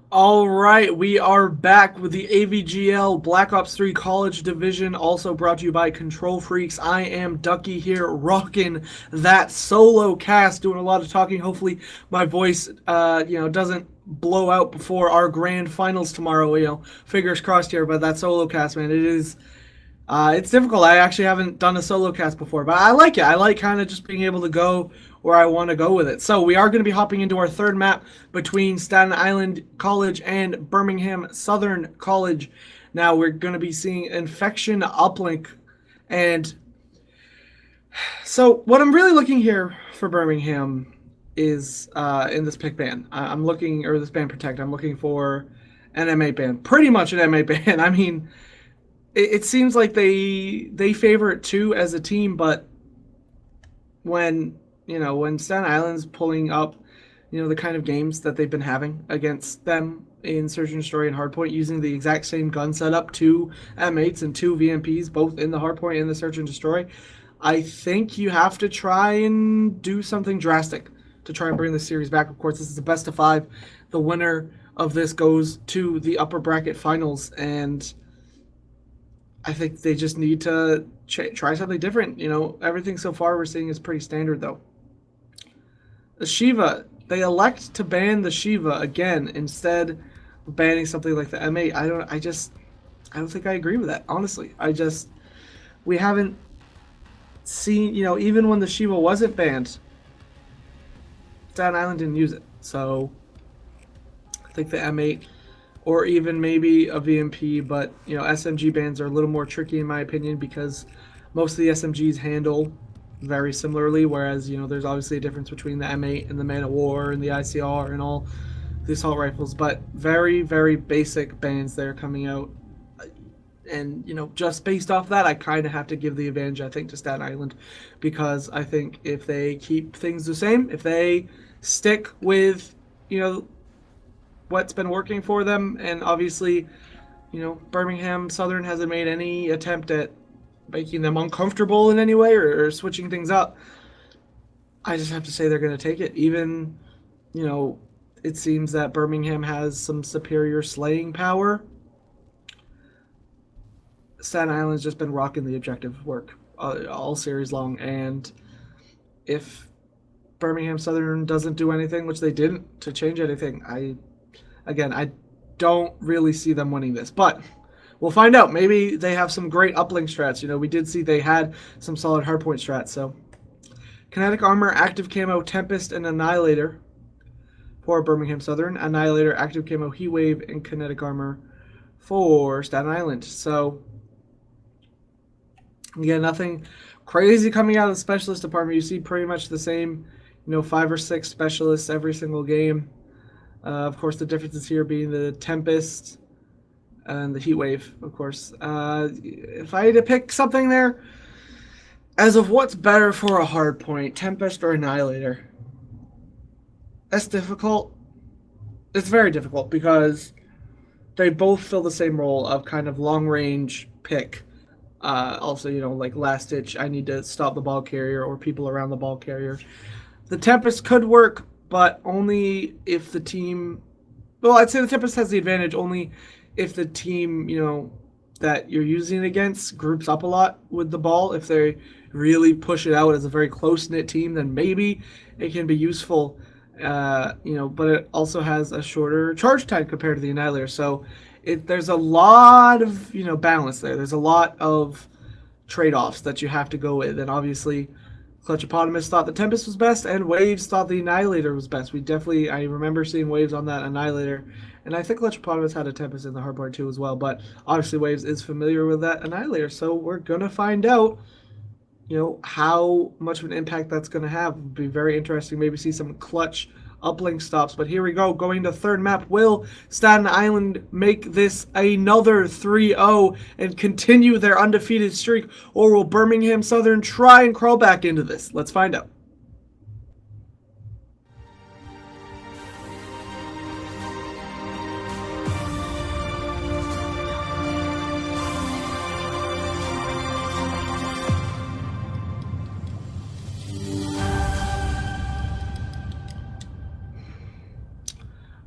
All right, we are back with the AVGL Black Ops 3 College Division, also brought to you by Control Freaks. I am Ducky here, rocking that solo cast, doing a lot of talking. Hopefully, my voice, doesn't blow out before our grand finals tomorrow. Fingers crossed here. But that solo cast, man, it's difficult. I actually haven't done a solo cast before, but I like it. I like kind of just being able to go where I want to go with it. So we are going to be hopping into our third map between Staten Island College and Birmingham Southern College. Now we're going to be seeing Infection Uplink. And so what I'm really looking here for Birmingham is in this pick ban. I'm looking, or this ban protect, I'm looking for an M8 ban. Pretty much an M8 ban. I mean, it seems like they favor it too as a team, but when Staten Island's pulling up, the kind of games that they've been having against them in Search and Destroy and Hardpoint, using the exact same gun setup, two M8s and two VMPs, both in the Hardpoint and the Search and Destroy, I think you have to try and do something drastic to try and bring the series back. Of course, this is the best of 5. The winner of this goes to the upper bracket finals, and I think they just need to try something different. Everything so far we're seeing is pretty standard, though. The Shiva, they elect to ban the Shiva again instead of banning something like the M8. I don't think I agree with that, honestly. We haven't seen, even when the Shiva wasn't banned, Staten Island didn't use it. So I think the M8, or even maybe a VMP, but SMG bans are a little more tricky in my opinion, because most of the SMGs handle very similarly, whereas there's obviously a difference between the M8 and the Man of War and the ICR and all the assault rifles, but very, very basic bans there coming out. And just based off that, I kind of have to give the advantage, I think, to Staten Island, because I think if they keep things the same, if they stick with what's been working for them, and obviously Birmingham Southern hasn't made any attempt at making them uncomfortable in any way, or switching things up, I just have to say they're going to take it. Even it seems that Birmingham has some superior slaying power. Staten Island's just been rocking the objective work all series long, and if Birmingham Southern doesn't do anything, which they didn't, to change anything, I don't really see them winning this, but we'll find out. Maybe they have some great uplink strats. We did see they had some solid hardpoint strats. So, kinetic armor, active camo, Tempest, and Annihilator for Birmingham Southern. Annihilator, active camo, Heat Wave, and kinetic armor for Staten Island. So, again, nothing crazy coming out of the specialist department. You see pretty much the same, 5 or 6 specialists every single game. Of course, the differences here being the Tempest and the Heat Wave, of course. If I had to pick something there, as of what's better for a hard point, Tempest or Annihilator, that's difficult. It's very difficult because they both fill the same role of kind of long-range pick. Also, like last ditch, I need to stop the ball carrier or people around the ball carrier. The Tempest could work, but only if the team... Well, I'd say the Tempest has the advantage only if the team, that you're using it against groups up a lot with the ball. If they really push it out as a very close-knit team, then maybe it can be useful. But it also has a shorter charge time compared to the Annihilator. So there's a lot of, balance there. There's a lot of trade-offs that you have to go with. And obviously, Clutchopotamus thought the Tempest was best, and Waves thought the Annihilator was best. I remember seeing Waves on that Annihilator, and I think Clutchopotamus had a Tempest in the hardpoint too as well, but obviously Waves is familiar with that Annihilator, so we're going to find out, how much of an impact that's going to have. It'll be very interesting, maybe see some clutch uplink stops, but here we go, going to third map. Will Staten Island make this another 3-0 and continue their undefeated streak, or will Birmingham Southern try and crawl back into this? Let's find out.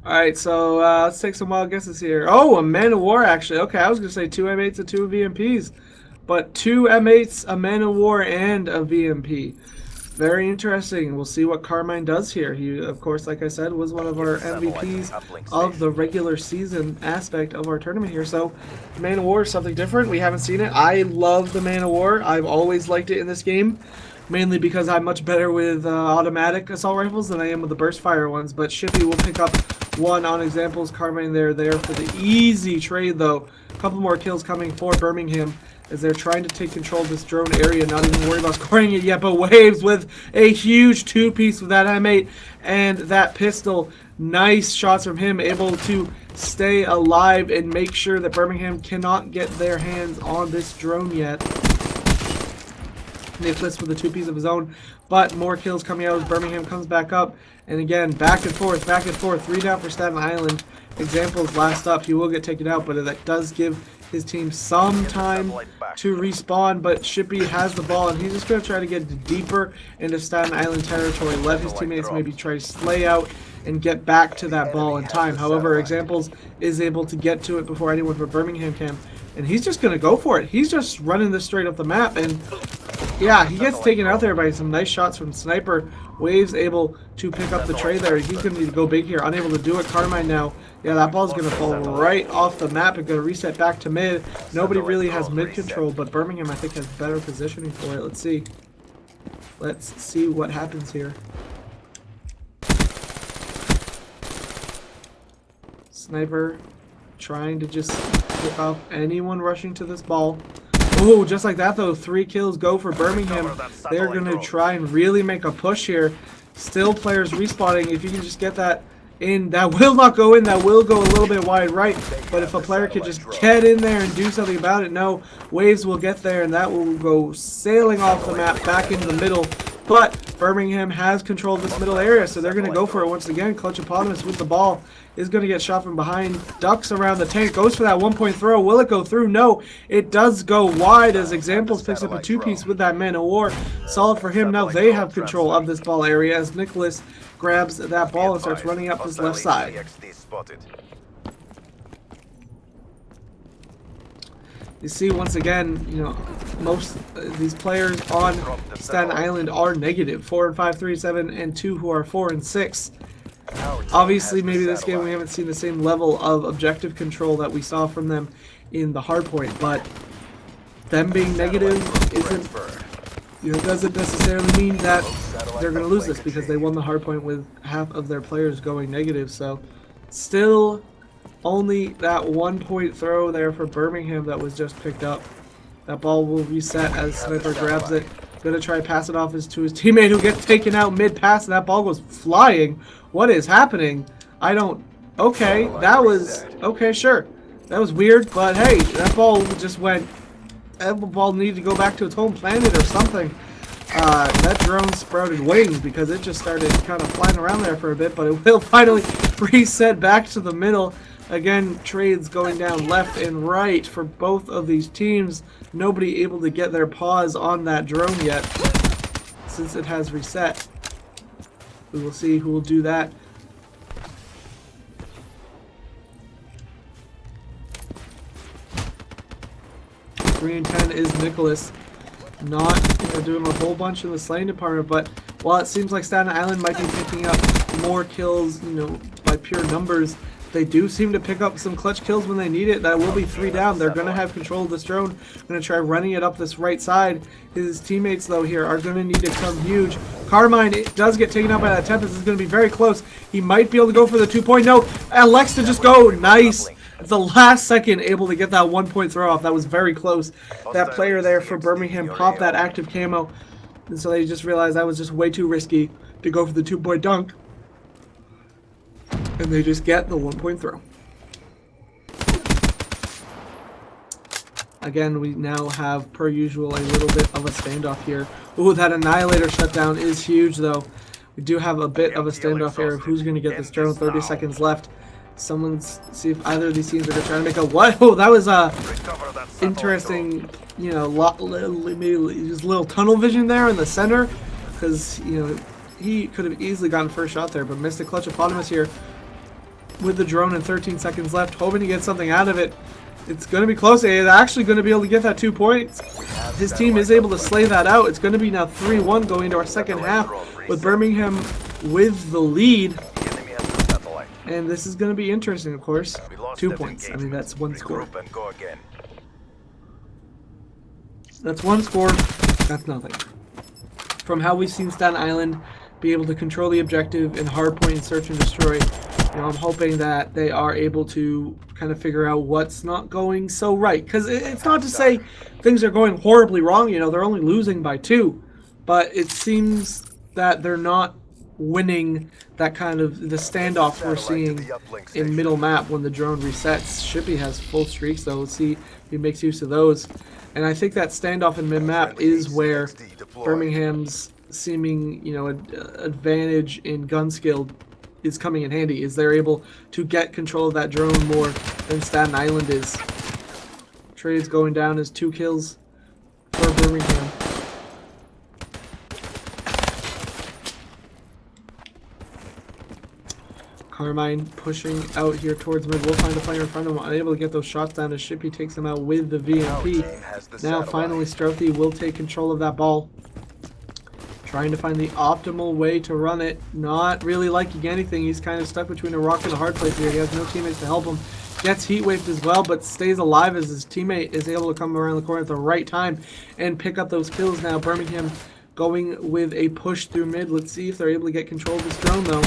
Alright, so let's take some wild guesses here. Oh, a Man of War, actually. Okay, I was going to say 2 M8s and 2 VMPs. But 2 M8s, a Man of War, and a VMP. Very interesting. We'll see what Carmine does here. He, of course, like I said, was one of our MVPs of the regular season aspect of our tournament here. So, Man of War is something different. We haven't seen it. I love the Man of War. I've always liked it in this game. Mainly because I'm much better with automatic assault rifles than I am with the burst fire ones. But Shippy will pick up one on examples. Carmine there for the easy trade, though. A couple more kills coming for Birmingham as they're trying to take control of this drone area, not even worried about scoring it yet, but Waves with a huge two-piece with that M8 and that pistol. Nice shots from him, able to stay alive and make sure that Birmingham cannot get their hands on this drone yet. Nicholas with a two-piece of his own, but more kills coming out as Birmingham comes back up. And again, back and forth, 3 down for Staten Island. Examples last up, he will get taken out, but that does give his team some time to respawn. But Shippy has the ball, and he's just going to try to get deeper into Staten Island territory, let his teammates maybe try to slay out and get back to that ball in time. However, Examples is able to get to it before anyone from Birmingham can, and he's just going to go for it. He's just running this straight up the map, and yeah, he gets taken out there by some nice shots from Sniper. Waves able to pick up the trade there. He's going to need to go big here. Unable to do it. Carmine now. Yeah, that ball's going to fall right off the map and going to reset back to mid. Nobody really has mid control, but Birmingham, I think, has better positioning for it. Let's see. Let's see what happens here. Sniper trying to just pick off anyone rushing to this ball. Oh, just like that, though. 3 kills go for Birmingham. They're going to try and really make a push here. Still players respawning. If you can just get that in, that will not go in. That will go a little bit wide right. But if a player could just get in there and do something about it, no. Waves will get there, and that will go sailing off the map back into the middle. But Birmingham has control of this middle area, so they're going to go for it once again. Clutch Eponymous with the ball is going to get shot from behind. Ducks around the tank, goes for that 1-point throw. Will it go through? No, it does go wide as Examples picks up a 2-piece with that Man of War. Solid for him. Now they have control of this ball area as Nicholas grabs that ball and starts running up this left side. You see, once again, you know, most these players on Staten Island are negative. 4 and 5, 3 and 7, and 2 who are 4 and 6. Obviously, maybe this game we haven't seen the same level of objective control that we saw from them in the hardpoint, but them being negative isn't, you know, doesn't necessarily mean that they're going to lose this because they won the hardpoint with half of their players going negative. So, still only that 1-point throw there for Birmingham that was just picked up. That ball will reset as Sniper grabs it. Gonna try to pass it off to his teammate who gets taken out mid-pass, and that ball goes flying. What is happening? I don't... Okay, that was... Okay, sure. That was weird, but hey, that ball just went... That ball needed to go back to its home planet or something. That drone sprouted wings because it just started kind of flying around there for a bit, but it will finally reset back to the middle. Again, trades going down left and right for both of these teams. Nobody able to get their paws on that drone yet since it has reset. We will see who will do that. Three and 10 is Nicholas. Not, you know, doing a whole bunch in the slaying department, but while it seems like Staten Island might be picking up more kills, you know, by pure numbers, they do seem to pick up some clutch kills when they need it. That will be 3 down. They're going to have control of this drone. Going to try running it up this right side. His teammates, though, here are going to need to come huge. Carmine does get taken out by that Tempest. This is going to be very close. He might be able to go for the 2-point. No, elects to just go. Nice. At the last second, able to get that 1-point throw off. That was very close. That player there for Birmingham popped that active camo. And so they just realized that was just way too risky to go for the 2-point dunk. And they just get the 1-point throw. Again, we now have, per usual, a little bit of a standoff here. Ooh, that Annihilator shutdown is huge, though. We do have a bit of a standoff here of who's going to get this drone. 30 seconds left. Someone's, see if either of these teams are going to try to make a what? Oh, that was a interesting, you know, maybe just a little tunnel vision there in the center. Because, you know, he could have easily gotten first shot there, but missed a Clutch Eponymous here. with the drone and 13 seconds left, hoping to get something out of it. It's going to be close. They're actually going to be able to get that 2 points. His team is able to slay that out. It's going to be now 3-1 going into our second half with Birmingham with the lead. And this is going to be interesting, of course. 2 points. I mean, that's one score. That's one score. That's nothing. From how we've seen Staten Island be able to control the objective in hardpoint and search and destroy, you know, I'm hoping that they are able to kind of figure out what's not going so right. Because it's not to say things are going horribly wrong. You know, they're only losing by 2. But it seems that they're not winning that kind of the standoff we're seeing in middle map when the drone resets. Shippy has full streaks, though. Let's see if he makes use of those. And I think that standoff in mid map is where Birmingham's seeming, you know, advantage in gun skill is coming in handy, is they're able to get control of that drone more than Staten Island is. Trades going down as 2 kills for Birmingham. Carmine pushing out here towards mid. We'll find a player in front of him, unable to get those shots down as Shippy takes him out with the VMP. Now finally Strothy will take control of that ball. Trying to find the optimal way to run it. Not really liking anything. He's kind of stuck between a rock and a hard place here. He has no teammates to help him. Gets heat waved as well, but stays alive as his teammate is able to come around the corner at the right time and pick up those kills. Now Birmingham going with a push through mid. Let's see if they're able to get control of this drone though.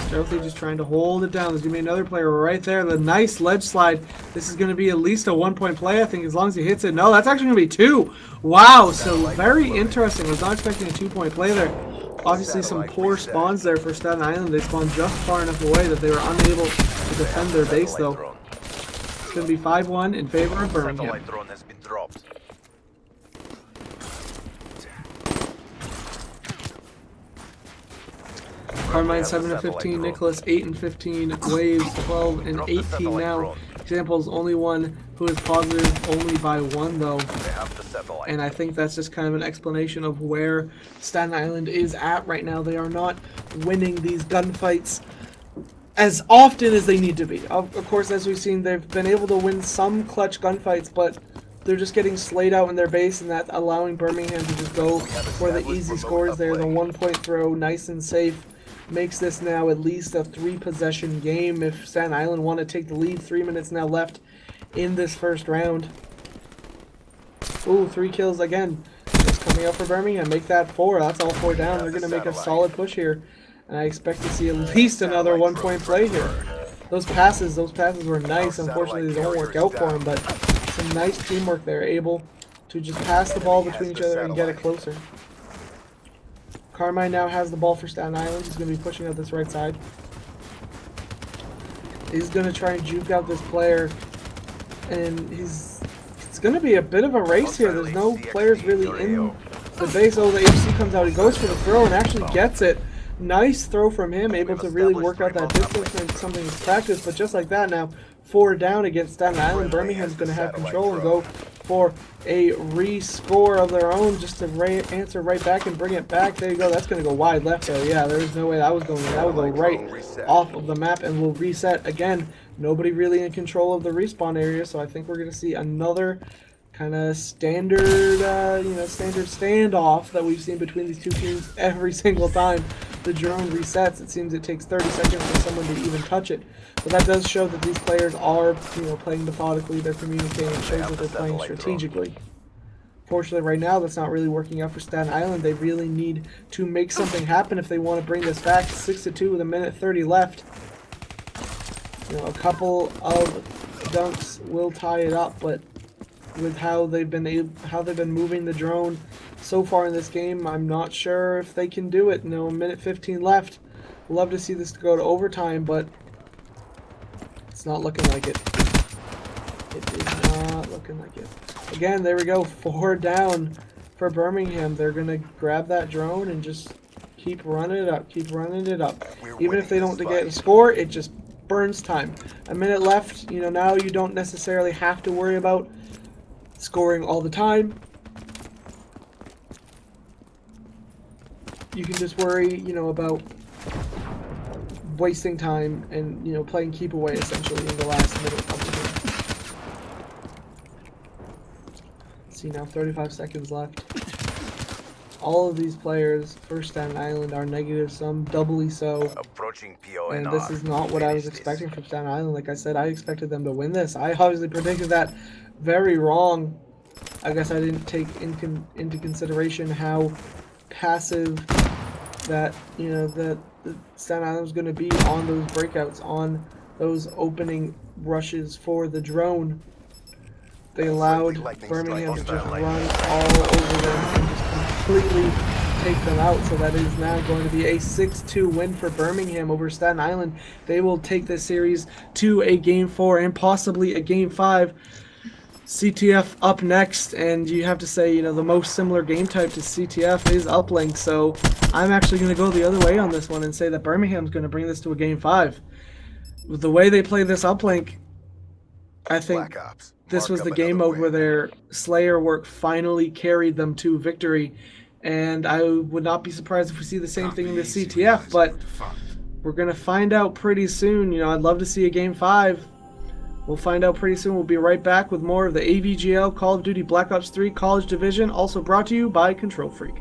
Strothy just trying to hold it down. There's going to be another player right there. The nice ledge slide. This is going to be at least a 1-point play, I think, as long as he hits it. No, that's actually going to be 2. Wow, so very interesting. I was not expecting a 2-point play there. Obviously, some poor spawns there for Staten Island. They spawned just far enough away that they were unable to defend their base, though. It's going to be 5-1 in favor of Birmingham. Carmine 7-15, Nicholas 8-15, Waves 12 and 18 now. Example's only one who is positive only by 1 though. And I think that's just kind of an explanation of where Staten Island is at right now. They are not winning these gunfights as often as they need to be. Of course, as we've seen, they've been able to win some clutch gunfights, but they're just getting slayed out in their base, and that's allowing Birmingham to just go for the easy scores there. The 1-point throw, nice and safe. Makes this now at least a 3-possession game if Staten Island want to take the lead. 3 minutes now left in this first round. Ooh, 3 kills again. Just coming up for Birmingham. Make that 4. That's all 4 down. They're going to make a solid push here. And I expect to see at least another 1-point play here. Those passes were nice. Unfortunately, they don't work out for them, but some nice teamwork there. Able to just pass the ball between each other and get it closer. Carmine now has the ball for Staten Island. He's going to be pushing out this right side. He's going to try and juke out this player. And it's going to be a bit of a race here. There's no players really in the base. Oh, the HC comes out. He goes for the throw and actually gets it. Nice throw from him. Able to really work out that distance and something he's practiced. But just like that now, 4 down against Staten Island. Birmingham's going to have control and go for a re-score of their own just to answer right back and bring it back. There you go. That's going to go wide left there. Yeah, there's no way that was going. That would go right off of the map and we'll reset again. Nobody really in control of the respawn area, so I think we're going to see another kind of standard, standard standoff that we've seen between these two teams every single time the drone resets. It seems it takes 30 seconds for someone to even touch it. But that does show that these players are, playing methodically. They're communicating. It shows that they're playing strategically. Fortunately, right now, that's not really working out for Staten Island. They really need to make something happen if they want to bring this back. 6-2 with 1:30 left. A couple of dunks will tie it up, but with how they've been moving the drone so far in this game, I'm not sure if they can do it. 1:15 left. Love to see this go to overtime, but it's not looking like it. It is not looking like it. Again, there we go. 4 down for Birmingham. They're going to grab that drone and just keep running it up. Keep running it up. Even if they don't get a score, it just burns time. 1 minute left. Now you don't necessarily have to worry about scoring all the time. You can just worry, about wasting time and, you know, playing keep away essentially in the last minute of the game. See now, 35 seconds left. All of these players for Staten Island are negative, some doubly so. Approaching PONR. And this is not what I was expecting from Staten Island. Like I said, I expected them to win this. I obviously predicted that very wrong. I guess I didn't take into consideration how passive that, you know, that Staten Island was going to be on those breakouts, on those opening rushes for the drone. They allowed Birmingham to just run all over them and just completely take them out. So that is now going to be a 6-2 win for Birmingham over Staten Island. They will take this series to a Game 4 and possibly a Game 5. CTF up next, and you have to say, you know, the most similar game type to CTF is Uplink. So I'm actually going to go the other way on this one and say that Birmingham's going to bring this to a Game 5. With the way they play this Uplink, I think this was the game mode where their Slayer work finally carried them to victory, and I would not be surprised if we see the same thing in the CTF, but we're going to find out pretty soon. You know, I'd love to see a Game 5. We'll find out pretty soon. We'll be right back with more of the AVGL Call of Duty Black Ops 3 College Division, also brought to you by Control Freak.